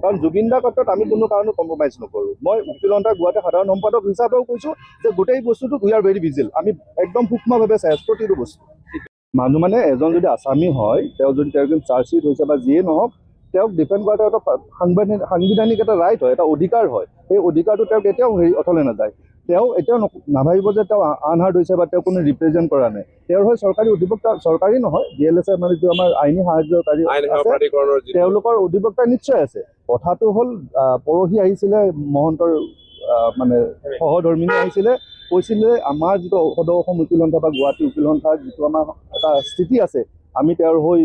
কাৰণ জুবিন দাৰ ক্ষেত্ৰত আমি কোনো কাৰণত কম্প্ৰমাইজ নকৰোঁ। মই উকিল সন্থা গুৱাহাটী সাধাৰণ সম্পাদক হিচাপেও কৈছোঁ যে গোটেই বস্তুটোত উই আৰ ভেৰি ভিজিল, আমি একদম সূক্ষ্মভাৱে চাই আছোঁ প্ৰতিটো বস্তু। মানুহ মানে এজন যদি আছামী হয়, তেওঁ যদি চাৰ্জশ্বিট হৈছে বা যিয়ে নহওক, তেওঁক ডিপেণ্ড কৰাটো এটা সাংবিধানিক এটা ৰাইট হয়, এটা অধিকাৰ হয়। সেই অধিকাৰটো তেওঁ কেতিয়াও অথলে নাযায়। তেওঁ এতিয়াও নাভাবিব যে তেওঁ আনহাৰ্ড হৈছে বা তেওঁ কোনো ৰিপ্ৰেজেণ্ট কৰা নাই। তেওঁৰ হৈ চৰকাৰী অধিবক্তা, চৰকাৰী নহয়, DLSA মানে যিটো আমাৰ আইনী সাহায্যকাৰী আছে, তেওঁলোকৰ অধিবক্তা নিশ্চয় আছে। কথাটো হ'ল পৰহি আহিছিলে মহন্তৰ মানে সহধৰ্মিনী আহিছিলে, কৈছিলে আমাৰ যিটো সদৌ অসম উকিল সন্থা বা গুৱাহাটী উকিল সন্থাৰ যিটো আমাৰ এটা স্থিতি আছে, আমি তেওঁৰ হৈ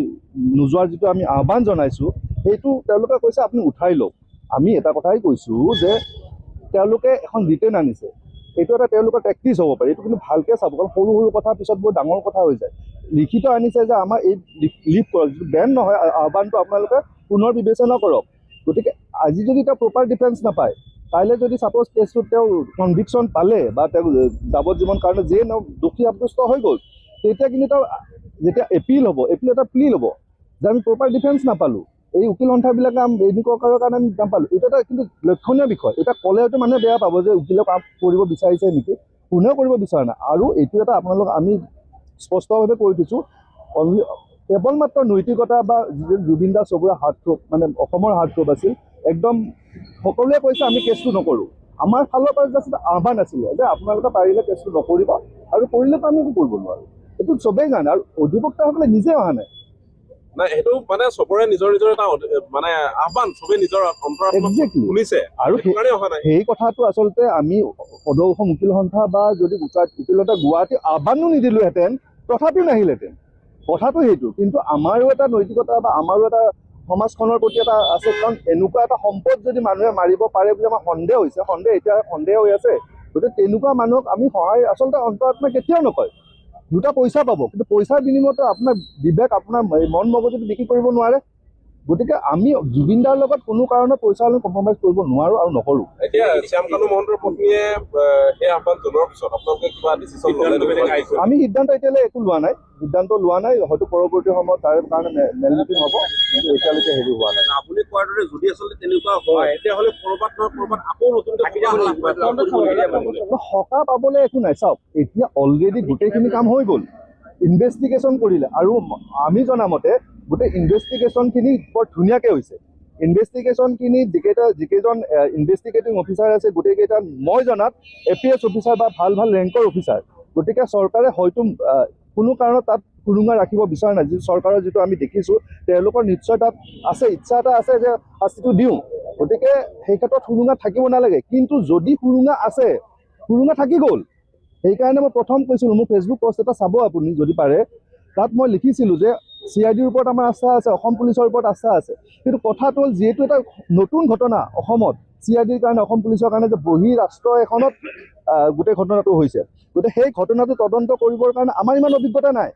নোযোৱাৰ যিটো আমি আহ্বান জনাইছোঁ, সেইটো তেওঁলোকে কৈছে আপুনি উঠাই লওক। আমি এটা কথাই কৈছোঁ যে তেওঁলোকে এখন ৰিটেন আনিছে, এইটো এটা তেওঁলোকৰ প্ৰেক্টিচ হ'ব পাৰে, এইটো কিন্তু ভালকৈ চাব, কাৰণ সৰু সৰু কথা পিছত বহুত ডাঙৰ কথা হৈ যায়। লিখিত আনিছে যে আমাৰ এই লিভ কৰক, যিটো বেন নহয়, আহ্বানটো আপোনালোকে পুনৰ বিবেচনা কৰক। গতিকে আজি যদি তেওঁ প্ৰপাৰ ডিফেন্স নাপায়, কাইলৈ যদি ছাপ'জ কেছটোত তেওঁ কনভিকশ্যন পালে বা তেওঁ যাৱজ্জীৱন কাৰণে যিয়ে দোষী সাব্যস্ত হৈ গ'ল, তেতিয়া কিন্তু তেওঁ যেতিয়া এপিল হ'ব, এপিল এটা প্লি ল'ব যে আমি প্ৰপাৰ ডিফেন্স নাপালোঁ, এই উকিল সন্থাবিলাকে এই প্ৰকাৰৰ কাৰণে আমি নাপালোঁ। এইটো এটা কিন্তু লক্ষণীয় বিষয়। এটা ক'লে হয়তো মানুহে বেয়া পাব যে উকিলে কাম কৰিব বিচাৰিছে নেকি, কোনেও কৰিব বিচৰা নাই। আৰু এইটো এটা আপোনালোক আমি স্পষ্টভাৱে কৈ দিছোঁ, কেৱল মাত্ৰ নৈতিকতা বা জুবিন দাস চবৰে হাৰ্টথ্ৰব, মানে অসমৰ হাৰ্টথ্ৰব আছিল, একদম সকলোৱে কৈছে আমি কেছটো নকৰোঁ। আমাৰ ফালৰ পৰা জাষ্ট এটা আহ্বান আছিলে যে আপোনালোকে পাৰিলে কেছটো নকৰিব, আৰু কৰিলেতো আমি একো কৰিব নোৱাৰোঁ। এইটো চবেই জানে, আৰু অধিবক্তাসকলে নিজে অহা নাই। নাই, সেইটো মানে চবৰে নিজৰ নিজৰ এটা মানে আহ্বান, চবেই নিজৰ শুনিছে আৰু সেই কথাটো আচলতে আমি সদৌ অসম উকিল সন্থা বা যদি উকিল সন্থা গুৱাহাটী আহ্বানো নিদিলোহেঁতেন, তথাপিও নাহিলেহেঁতেন। কথাটো সেইটো। কিন্তু আমাৰো এটা নৈতিকতা বা আমাৰো এটা সমাজখনৰ প্ৰতি এটা আছে, কাৰণ এনেকুৱা এটা সম্পদ যদি মানুহে মাৰিব পাৰে বুলি আমাৰ সন্দেহ হৈছে, এতিয়া সন্দেহ হৈ আছে। গতিকে তেনেকুৱা মানুহক আমি সহায় আচলতে অন্তৰাত্মাই কেতিয়াও নকয়। দুটা পইচা পাব, কিন্তু পইচাৰ বিনিময়ত আপোনাৰ বিবেক, আপোনাৰ মন মগজুটো বিক্ৰী কৰিব নোৱাৰে। গতিকে আমি জুবিন দাৰ লগত কোনো কাৰণত পইচা আমি কম্প্ৰমাইজ কৰিব নোৱাৰোঁ আৰু নকৰোঁ। এতিয়া শ্যামকানু মহন্তৰ পত্নীয়ে এই আহ্বান জনোৱাৰ পিছত আপোনালোকে কিবা ডিচিশ্যন ল'লে? আমি সিদ্ধান্ত এতিয়ালৈ একো লোৱা নাই, হয়তো পৰৱৰ্তী সময়ত তাৰ কাৰণে মেল মিটিং হ'ব, কিন্তু এতিয়ালৈকে হেৰি হোৱা নাই। আপুনি কোৱাৰ দৰে যদি আচলতে তেনেকুৱা হয়, তেতিয়াহ'লে ক'ৰবাত নহয় ক'ৰবাত আকৌ সকাহ পাবলৈ একো নাই। চাওক, এতিয়া অলৰেডি গোটেইখিনি কাম হৈ গ'ল, ইনভেষ্টিগেশ্যন কৰিলে, আৰু আমি জনামতে গোটেই ইনভেষ্টিগেশ্যনখিনি বৰ ধুনীয়াকৈ হৈছে। ইনভেষ্টিগেশ্যনখিনি যিকেইজন ইনভেষ্টিগেটিং অফিচাৰ আছে, গোটেইকেইটা মই জনাত APS অফিচাৰ বা ভাল ভাল ৰেংকৰ অফিচাৰ। গতিকে চৰকাৰে হয়তো কোনো কাৰণত তাত সুৰুঙা ৰাখিব বিচৰা নাই। চৰকাৰৰ যিটো আমি দেখিছোঁ, তেওঁলোকৰ নিশ্চয় তাত আছে, ইচ্ছা এটা আছে যে শাস্তিটো দিওঁ। গতিকে সেই ক্ষেত্ৰত সুৰুঙা থাকিব নালাগে, কিন্তু যদি সুৰুঙা আছে, সুৰুঙা থাকি গ'ল। সেইকাৰণে মই প্ৰথম কৈছিলোঁ, মোৰ ফেচবুক পষ্ট এটা চাব আপুনি যদি পাৰে, তাত মই লিখিছিলোঁ যে CIDৰ ওপৰত আমাৰ আস্থা আছে, অসম পুলিচৰ ওপৰত আস্থা আছে, কিন্তু কথাটো হ'ল যিহেতু এটা নতুন ঘটনা অসমত, CIDৰ কাৰণে, অসম পুলিচৰ কাৰণে যে বহি ৰাষ্ট্ৰ এখনত গোটেই ঘটনাটো হৈছে, গতিকে সেই ঘটনাটো তদন্ত কৰিবৰ কাৰণে আমাৰ ইমান অভিজ্ঞতা নাই।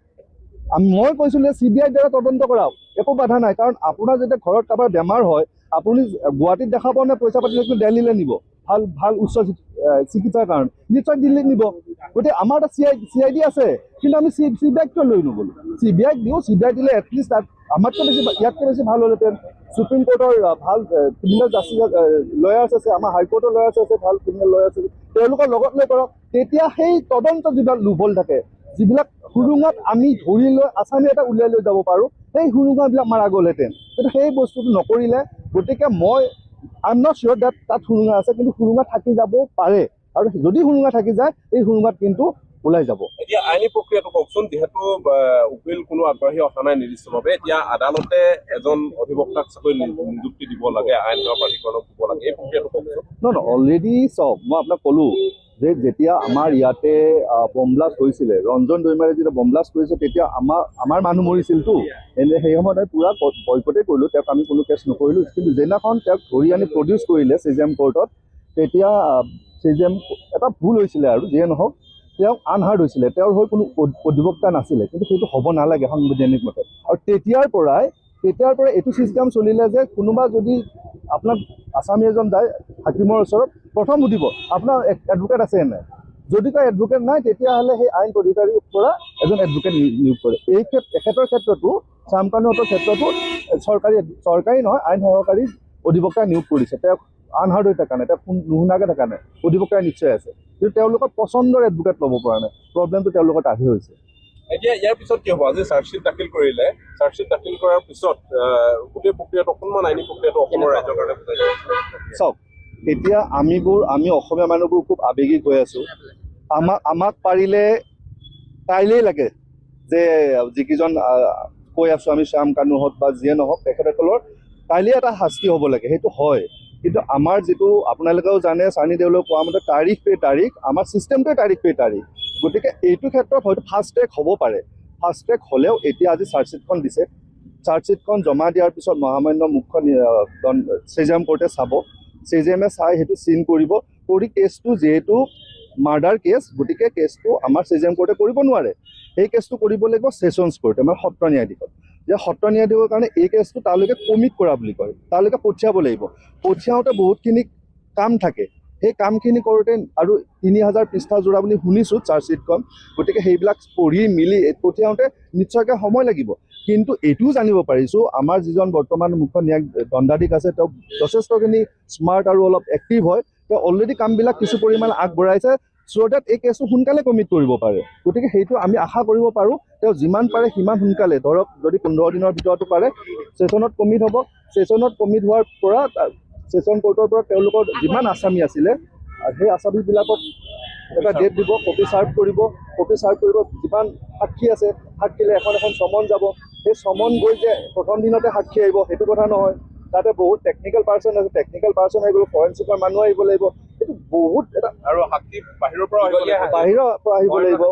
মই কৈছিলোঁ যে CBIৰ দ্বাৰা তদন্ত কৰাওক, একো বাধা নাই। কাৰণ আপোনাৰ যেতিয়া ঘৰত কাৰোবাৰ বেমাৰ হয়, আপুনি গুৱাহাটীত দেখাব নে পইচা পাতি দিল্লীলৈ নিব ভাল উচ্চ চিকিৎসাৰ কাৰণে? নিশ্চয় দিল্লীত নিব। গতিকে আমাৰ এটা CID আছে, কিন্তু আমি CBIক কিয় লৈ নগ'লোঁ? CBIক দিওঁ, CBI দিলে এটলিষ্ট আমাতকৈ বেছি, ইয়াতকৈ বেছি ভাল হ'লহেঁতেন। সুপ্ৰিম কোৰ্টৰ ভাল ক্ৰিমিনেল জাষ্টিচ লয়াৰ্ছ আছে, আমাৰ হাইকোৰ্টৰ লয়াৰ্ছ আছে, ভাল ক্ৰিমিনেল লয়াৰ্ছ আছে, তেওঁলোকৰ লগত লৈ কৰক। তেতিয়া সেই তদন্ত যিবিলাক লোভল থাকে, যিবিলাক সুৰুঙাত আমি ধৰি লৈ আসামী এটা উলিয়াই লৈ যাব পাৰোঁ, সেই সুৰুঙাবিলাক মাৰা গ'লহেঁতেন। কিন্তু সেই বস্তুটো নকৰিলে। গতিকে I am not sure that তাত সুৰুঙা আছে, কিন্তু সুৰুঙা থাকি যাব পাৰে, আৰু যদি সুৰুঙা থাকি যায়, এই সুৰুঙাত কিন্তু ওলাই যাব। এতিয়া আইনী প্ৰক্ৰিয়াটো কওকচোন, যিহেতু উকিল কোনো আগবাঢ়ি অহা নাই নিৰ্দিষ্টভাৱে, এতিয়া আদালতে এজন অধিবক্তাক চাগৈ নিযুক্তি দিব লাগে, আইন সেৱা প্ৰাধিকৰণক দিব লাগে, এই প্ৰক্ৰিয়াটো কওকচোন। অলৰেডি চাওক, মই আপোনাক ক'লোঁ যে যেতিয়া আমাৰ ইয়াতে বম ব্লাষ্ট হৈছিলে, ৰঞ্জন দৈমাৰে যেতিয়া বম ব্লাষ্ট কৰিছে, তেতিয়া আমাৰ মানুহ মৰিছিলতো। এনে সেই সময়ত আমি পূৰা বয়কটেই কৰিলোঁ, তেওঁক আমি কোনো কেছ নকৰিলোঁ। কিন্তু যেদিনাখন তেওঁক ধৰি আনি প্ৰডিউচ কৰিলে CJM কোৰ্টত, তেতিয়া CJM এটা ভুল হৈছিলে, আৰু যিয়ে নহওক তেওঁ আনহাৰ্ড হৈছিলে, তেওঁৰ হৈ কোনো অধিবক্তা নাছিলে। কিন্তু সেইটো হ'ব নালাগে সাংবিধানিক মতে। আৰু তেতিয়াৰ পৰাই এইটো ছিষ্টেম চলিলে যে কোনোবা যদি আপোনাক আসামী এজন যায় হাকিমৰ ওচৰত, প্ৰথম সুধিব আপোনাৰ এডভোকেট আছে নাই। যদি তাৰ এডভোকেট নাই, তেতিয়াহ'লে সেই আইন অধিকাৰীৰ পৰা এজন এডভোকেট নিয়োগ কৰে। এখেতৰ ক্ষেত্ৰতো, শ্যামকানুহঁতৰ ক্ষেত্ৰতো চৰকাৰী নহয়, আইন সহকাৰী অধিবক্তা নিয়োগ কৰিছে, তেওঁ আনহাৰ্ড হৈ থকা নাই, তেওঁ নুশুনাকৈ থকা নাই, অধিবক্তাই নিশ্চয় আছে, কিন্তু তেওঁলোকৰ পচন্দৰ এডভোকেট ল'ব পৰা নাই। প্ৰব্লেমটো তেওঁলোকৰ তাতহে হৈছে। এতিয়া ইয়াৰ পিছত কি হ'ব? আজি চাৰ্জশ্বিট দাখিল কৰিলে, চাৰ্জশ্বিট দাখিল কৰাৰ পিছত গোটেই প্ৰক্ৰিয়াটো অকণমান আইনী প্ৰক্ৰিয়াটো অসমৰ ৰাইজৰ কাৰণে বুজাই দিয়ক। চাওক, এতিয়া আমি অসমীয়া মানুহবোৰ খুব আৱেগিক হৈ আছোঁ। আমাক পাৰিলে কাইলেই লাগে যে যিকেইজন কৈ আছোঁ আমি, শ্যাম কানু হওক বা যিয়ে নহওক, তেখেতসকলৰ কাইলৈ এটা শাস্তি হ'ব লাগে, সেইটো হয়। কিন্তু আমাৰ যিটো আপোনালোকেও জানে, চানি দেউলে কোৱা মতে তাৰিখ পে তাৰিখ, আমাৰ ছিষ্টেমটোৱে তাৰিখ পে তাৰিখ। গতিকে এইটো ক্ষেত্ৰত হয়তো ফাষ্ট ট্ৰেক হ'ব পাৰে। ফাষ্ট ট্ৰেক হ'লেও এতিয়া আজি চাৰ্জশ্বিটখন দিছে, চাৰ্জশ্বিটখন জমা দিয়াৰ পিছত মহামান্য মুখ্য CJM কোৰ্টে চাব, CJMে চাই সেইটো চিন কৰিব, কৰি কেছটো যিহেতু মাৰ্ডাৰ কেছ, গতিকে কেছটো আমাৰ CJM কোৰ্টে কৰিব নোৱাৰে। সেই কেছটো কৰিব লাগিব ছেছনছ কোৰ্টে, আমাৰ সত্ৰ ন্যায়াধীশত। যে সত্ৰ ন্যায়াধীশৰ কাৰণে এই কেছটো তালৈকে কমিট কৰা বুলি কয়, তালৈকে পঠিয়াব লাগিব। পঠিয়াওঁতে বহুতখিনি কাম থাকে, সেই কামখিনি কৰোঁতে আৰু 3000 পৃষ্ঠা জোৰা বুলি শুনিছোঁ চাৰ্জশ্বিটখন, গতিকে সেইবিলাক পঢ়ি মেলি পঠিয়াওঁতে নিশ্চয়কৈ সময় লাগিব। কিন্তু এইটোও জানিব পাৰিছোঁ, আমাৰ যিজন বৰ্তমান মুখ্য ন্যায়িক দণ্ডাধীশ আছে, তেওঁ যথেষ্টখিনি স্মাৰ্ট আৰু অলপ এক্টিভ হয়। তেওঁ অলৰেডি কামবিলাক কিছু পৰিমাণে আগবঢ়াইছে, চ' ডেট এই কেছটো সোনকালে কমিট কৰিব পাৰে। গতিকে সেইটো আমি আশা কৰিব পাৰোঁ, তেওঁ যিমান পাৰে সিমান সোনকালে, ধৰক যদি 15 দিনৰ ভিতৰতো পাৰে ছেছনত কমিট হ'ব। ছেছনত কমিট হোৱাৰ পৰা ছেছন কোৰ্টৰ পৰা তেওঁলোকৰ যিমান আসামী আছিলে, সেই আসামীবিলাকক এটা ডেট দিব, কপি চাৰ্ভ কৰিব, যিমান সাক্ষী আছে, সাক্ষীলে এখন চমন যাব। সেই চমন গৈ যে প্ৰথম দিনতে সাক্ষী আহিব সেইটো কথা নহয়, তাতে বহুত টেকনিকেল পাৰ্চন আছে, টেকনিকেল পাৰ্চন আহিব, ফৰেঞ্চিকৰ মানুহ আহিব লাগিব, সেইটো বহুত এটা আৰু সাক্ষী বাহিৰৰ পৰা আহিব লাগিব।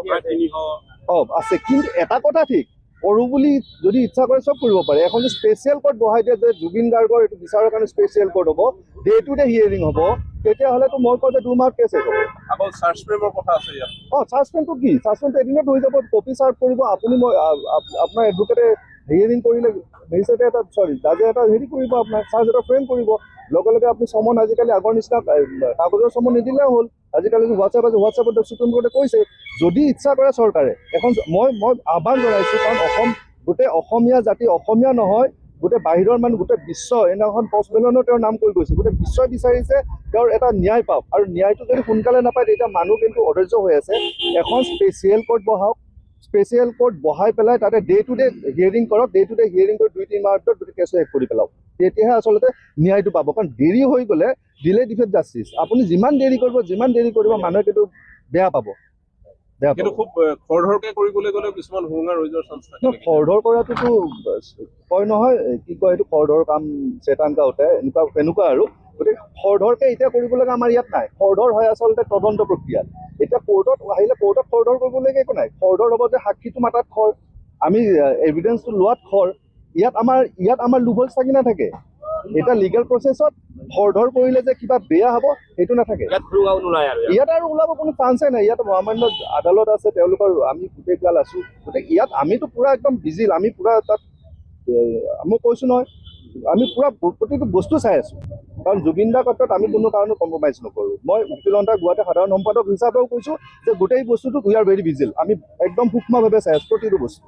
আছে। কিন্তু এটা কথা ঠিক, কৰোঁ বুলি যদি ইচ্ছা কৰে চব কৰিব পাৰে। এখন স্পেচিয়েল কোৰ্ট বহাই দিয়ে যে জুবিন গাৰ্গৰ এইটো বিচাৰৰ কাৰণে স্পেচিয়েল কোৰ্ট হ'ব, ডে টু ডে হিয়াৰিং হ'ব, তেতিয়াহ'লেতো মই কওঁ যে 2 মাহত কেছ হ'ব। আকৌ চাৰ্জ ফ্ৰেমৰ কথা আছে ইয়াত। চাৰ্জমেণ্টটো কি? চাৰ্জমেণ্টটো এদিনত হৈ যাব, কপি চাৰ্ভ কৰিব আপুনি, মই আপোনাৰ এডভোকেটে হিয়াৰিং কৰিলে মেজিষ্ট্ৰেটে এটা জাজে এটা হেৰি কৰিব, আপোনাৰ চাৰ্জ এটা ফ্ৰেম কৰিব, লগে লগে আপুনি চমন, আজিকালি আগৰ নিচিনা কাগজৰ চমন নিদিলেও হ'ল, আজিকালি হোৱাটছএপ আছে, হোৱাটছএপত সুপ্ৰিম কোৰ্টে কৈছে যদি ইচ্ছা কৰে চৰকাৰে এখন, মই আহ্বান জনাইছোঁ, কাৰণ গোটেই অসমীয়া জাতি, অসমীয়া নহয় গোটেই বাহিৰৰ মানুহ, গোটেই বিশ্ব, এনেখন পষ্টমেলনো তেওঁৰ নাম কৰি গৈছে, গোটেই বিশ্বই বিচাৰিছে তেওঁৰ এটা ন্যায় পাওক, আৰু ন্যায়টো যদি সোনকালে নাপায় তেতিয়া মানুহ কিন্তু অধৈৰ্য হৈ আছে। এখন স্পেচিয়েল কোৰ্ট বহাওক, স্পেচিয়েল কোৰ্ট বহাই পেলাই তাতে ডে টু ডে হিয়াৰিং কৰক, ডে টু ডে হিয়াৰিং কৰি 2-3 মাহৰ ভিতৰত গোটেই কেছটো শেষ কৰি পেলাওক, তেতিয়াহে আচলতে ন্যায়টো পাব। কাৰণ দেৰি হৈ গ'লে ডিলে ডিফেক্ট জাষ্টিছ, আপুনি যিমান দেৰি কৰিব মানুহে কিন্তু বেয়া পাব। কিন্তু খুব খৰধৰকে কৰিবলৈ গ'লে কিছুমান হুঙা ৰৈ যোৱাৰ চান্স থাকে। খৰধৰ কৰাটোতো কয় নহয়, কি কয় এইটো খৰধৰ কাম চেতানকা উঠে, এনেকুৱা আৰু। গতিকে খৰধৰকে এতিয়া কৰিব লগা আমাৰ ইয়াত নাই, খৰধৰ হয় আচলতে তদন্ত প্ৰক্ৰিয়াত। এতিয়া কোৰ্টত আহিলে কোৰ্টত খৰধৰ কৰিবলগীয়া একো নাই, খৰধৰ হ'ব যে সাক্ষীটো মাতাত খৰ, আমি এভিডেঞ্চটো লোৱাত খৰ। ইয়াত আমাৰ লোভল চাগি নাথাকে। এতিয়া লিগেল প্ৰচেছত খৰধৰ কৰিলে যে কিবা বেয়া হ'ব সেইটো নাথাকে। ইয়াত আৰু ওলাব কোনো চান্সে নাই। ইয়াত মহামান্য আদালত আছে, তেওঁলোকৰ আমি গোটেইগাল আছোঁ, গতিকে ইয়াত আমিতো পূৰা একদম ভিজিল, আমি পূৰা তাত মই কৈছোঁ নহয়, আমি পূৰা প্ৰতিটো বস্তু চাই আছোঁ। কাৰণ জুবিন দাৰ ক্ষেত্ৰত আমি কোনো কাৰণত কম্প্ৰমাইজ নকৰোঁ। মই উকিলন্তা গুৱাহাটী সাধাৰণ সম্পাদক হিচাপেও কৈছোঁ যে গোটেই বস্তুটো উই আৰ ভেৰি ভিজিল, আমি একদম সূক্ষ্মভাৱে চাই আছোঁ প্ৰতিটো বস্তু।